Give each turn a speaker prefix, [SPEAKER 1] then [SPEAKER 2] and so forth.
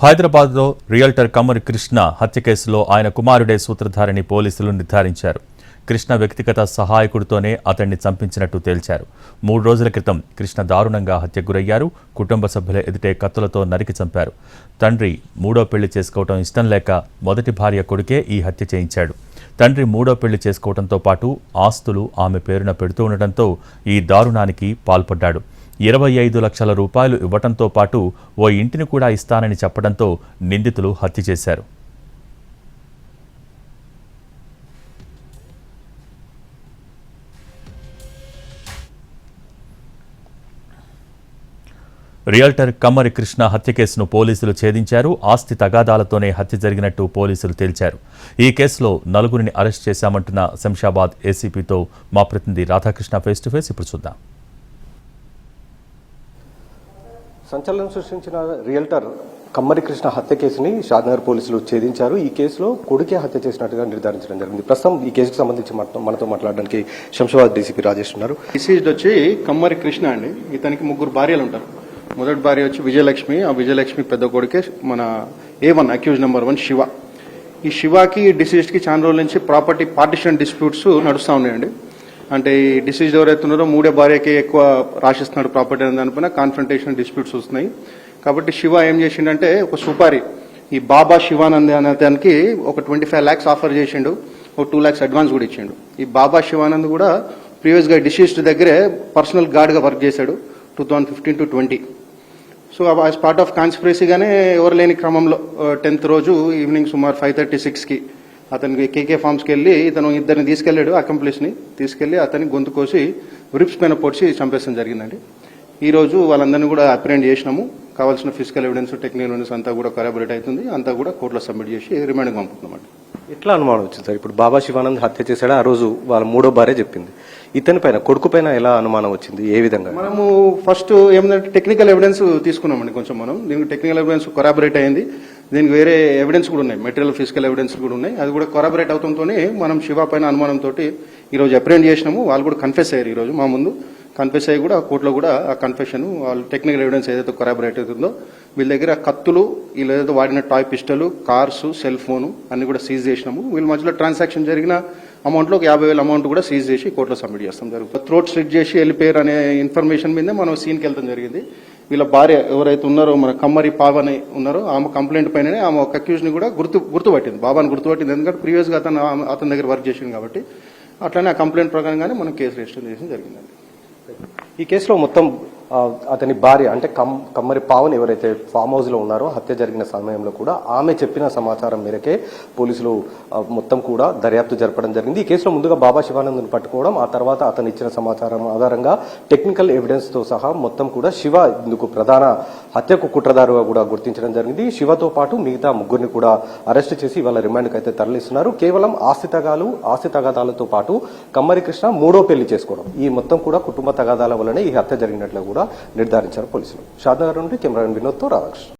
[SPEAKER 1] హైదరాబాద్లో రియల్టర్ కమ్మరి కృష్ణ హత్య కేసులో ఆయన కుమారుడే సూత్రధారిని పోలీసులు నిర్ధారించారు. కృష్ణ వ్యక్తిగత సహాయకుడితోనే అతన్ని చంపించినట్టు తేల్చారు. 3 రోజుల క్రితం కృష్ణ దారుణంగా హత్యకు గురయ్యారు. కుటుంబ సభ్యుల ఎదుటే కత్తులతో నరికి చంపారు. తండ్రి మూడో పెళ్లి చేసుకోవడం ఇష్టం లేక మొదటి భార్య కొడుకే ఈ హత్య చేయించాడు. తండ్రి మూడో పెళ్లి చేసుకోవడంతో పాటు ఆస్తులు ఆమె పేరున పెడుతూ ఉండటంతో ఈ దారుణానికి పాల్పడ్డాడు. 25 లక్షల రూపాయలు ఇవ్వటంతో పాటు ఓ ఇంటిని కూడా ఇస్తానని చెప్పడంతో నిందితులు హత్య చేశారు. రియల్టర్ కమ్మరి కృష్ణ హత్య కేసును పోలీసులు ఛేదించారు. ఆస్తి తగాదాలతోనే హత్య జరిగినట్టు పోలీసులు తేల్చారు. ఈ కేసులో 4గురిని అరెస్ట్ చేశామంటున్న శంషాబాద్ ఏసీపీతో మా ప్రతినిధి రాధాకృష్ణ ఫేస్ టు ఫేస్ ఇప్పుడు చూద్దాం.
[SPEAKER 2] సంచలనం సృష్టించిన రియల్టర్ కమ్మరి కృష్ణ హత్య కేసుని షాద్నగర్ పోలీసులు ఛేదించారు. ఈ కేసులో కొడుకే హత్య చేసినట్టుగా నిర్ధారించడం జరిగింది. ప్రస్తుతం ఈ కేసుకు సంబంధించి మనతో మాట్లాడడానికి శంషాబాద్ డీసీపీ రాజేష్ ఉన్నారు.
[SPEAKER 3] డిసీజ్డ్ వచ్చి కమ్మరి కృష్ణ అండి. ఇతనికి 3 భార్యలు ఉంటారు. మొదటి భార్య వచ్చి విజయలక్ష్మి. ఆ విజయలక్ష్మి పెద్ద కొడుకే మన A1 అక్యూజ్ నెంబర్ 1 శివ. ఈ శివకి డిసీజ్డ్ కి చాలా రోజుల నుంచి ప్రాపర్టీ పార్టిషన్ డిస్ప్యూట్స్ నడుస్తూ ఉన్నాయండి. అంటే ఈ డిసీజ్ ఎవరైతే ఉన్నారో మూడో భార్యకి ఎక్కువ రాసిస్తున్నాడు ప్రాపర్టీ అనే దానిపైన కాన్ఫ్రంటేషన్ డిస్ప్యూట్స్ వస్తున్నాయి. కాబట్టి శివ ఏం చేసిండంటే ఒక సుపారి ఈ బాబా శివానంద్ అనే దానికి ఒక 25 lakhs ఆఫర్ చేసిండు. ఒక 2 lakhs అడ్వాన్స్ కూడా ఇచ్చిండు. ఈ బాబా శివానంద్ కూడా ప్రీవియస్ గా డిసీజ్డ్ దగ్గరే పర్సనల్ గార్డ్ గా వర్క్ చేశాడు 2015 to 20. So as part of కాన్స్పిరసీగానే ఎవరు లేని క్రమంలో 10th రోజు ఈవినింగ్ సుమారు 5:36కి అతనికి కేకే ఫార్మ్స్కి వెళ్ళి ఇతను ఇద్దరిని తీసుకెళ్లాడు. అకంప్లీస్ని తీసుకెళ్లి అతనికి గొంతు కోసి రిప్స్ పైన పొడిచి చంపేయడం జరిగిందండి. ఈ రోజు వాళ్ళందరినీ కూడా అప్రెండ్ చేసినాము. కావాల్సిన ఫిజికల్ ఎవిడెన్స్, టెక్నికల్ ఎవిడెన్స్ అంతా కూడా కొరాబరేట్ అవుతుంది. అంతా కూడా కోర్టులో సబ్మిట్ చేసి రిమాండ్కి పంపుతున్నామండి.
[SPEAKER 2] ఎట్లా అనుమానం వచ్చింది సార్? ఇప్పుడు బాబా శివానంద్ హత్య చేశాడు, ఆ రోజు వాళ్ళ మూడో భార్య చెప్పింది. ఇతని పైన కొడుకు పైన ఎలా అనుమానం వచ్చింది? ఏ విధంగా?
[SPEAKER 3] మనము ఫస్ట్ ఏమంటే టెక్నికల్ ఎవిడెన్స్ తీసుకున్నామండి. కొంచెం మనం దీనికి టెక్నికల్ ఎవిడెన్స్ కొరాబరేట్ అయింది. దీనికి వేరే ఎవిడెన్స్ కూడా ఉన్నాయి, మెటీరియల్ ఫిజికల్ ఎవిడెన్స్ కూడా ఉన్నాయి. అది కూడా కొరాబరేట్ అవడంతోనే మనం శివ పైన అనుమానంతో ఈరోజు అప్రెండ్ చేసినాము. వాళ్ళు కూడా కన్ఫెస్ అయ్యారు. ఈరోజు మా ముందు కన్ఫెస్ అయ్యి కూడా కోర్టులో కూడా ఆ కన్ఫెషన్ వాళ్ళు టెక్నికల్ ఎవిడెన్స్ ఏదైతే కొరాబరేట్ అవుతుందో వీళ్ళ దగ్గర కత్తులు, వీళ్ళు ఏదైతే వాడిన toy pistol, cars, cell phone అన్ని కూడా సీజ్ చేసినాము. వీళ్ళ మధ్యలో ట్రాన్సాక్షన్ జరిగిన అమౌంట్లో 50,000 అమౌంట్ కూడా సీజ్ చేసి కోర్టులో సబ్మిట్ చేస్తాం జరుగుతుంది. థ్రోట్ స్లిట్ చేసి వెళ్ళిపోయారు అనే ఇన్ఫర్మేషన్ మీదే మనం సీన్కి వెళ్తాం జరిగింది. వీళ్ళ భార్య ఎవరైతే ఉన్నారో మన కమ్మరి పావని ఉన్నారో ఆమె కంప్లైంట్ పైననే ఆమె ఒక అక్యూజ్ని కూడా గుర్తుపట్టింది, బాబాని గుర్తుపట్టింది. ఎందుకంటే ప్రీవియస్గా అతని దగ్గర వర్క్ చేసింది కాబట్టి అట్లానే ఆ కంప్లైంట్ ప్రకారంగానే మనం కేసు రిజిస్టర్ చేయడం జరిగిందండి.
[SPEAKER 2] ఈ కేసులో మొత్తం అతని భార్య అంటే కమ్మరి పావన్ ఎవరైతే ఫామ్ హౌస్ లో ఉన్నారో హత్య జరిగిన సమయంలో కూడా ఆమె చెప్పిన సమాచారం మేరకే పోలీసులు మొత్తం కూడా దర్యాప్తు జరపడం జరిగింది. ఈ కేసులో ముందుగా బాబా శివానంద్ను పట్టుకోవడం, ఆ తర్వాత అతను ఇచ్చిన సమాచారం ఆధారంగా టెక్నికల్ ఎవిడెన్స్ తో సహా మొత్తం కూడా శివ ఇందుకు ప్రధాన హత్యకు కుట్రదారుగా కూడా గుర్తించడం జరిగింది. శివతో పాటు మిగతా 3గురిని కూడా అరెస్ట్ చేసి వాళ్ళ రిమాండ్కి అయితే తరలిస్తున్నారు. కేవలం ఆస్తి తగాదాలతో పాటు కమ్మరి కృష్ణ మూడో పెళ్లి చేసుకోవడం, ఈ మొత్తం కూడా కుటుంబ తగాదాల వల్లనే ఈ హత్య జరిగినట్లు కూడా నిర్ధారించారు పోలీసులు. షాద్నగర్ నుండి కెమెరామెన్ వినోద్తో రాధాకృష్ణ.